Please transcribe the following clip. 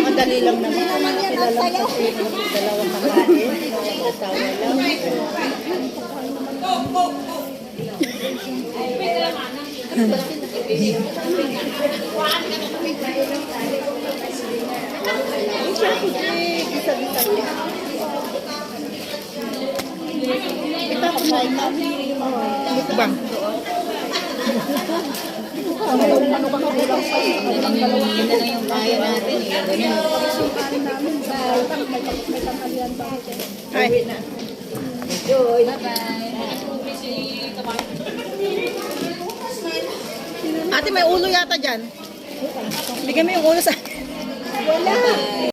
Madali lang naman. Sila lang kasi dalawang babae. Asawa lang. Kita ko sa ikaw. Bang. Ano ba kulang pa? Hindi na yung kaya natin. Ay. Ate, may ulo yata dyan. Bigyan mo yung ulo sa akin. Wala.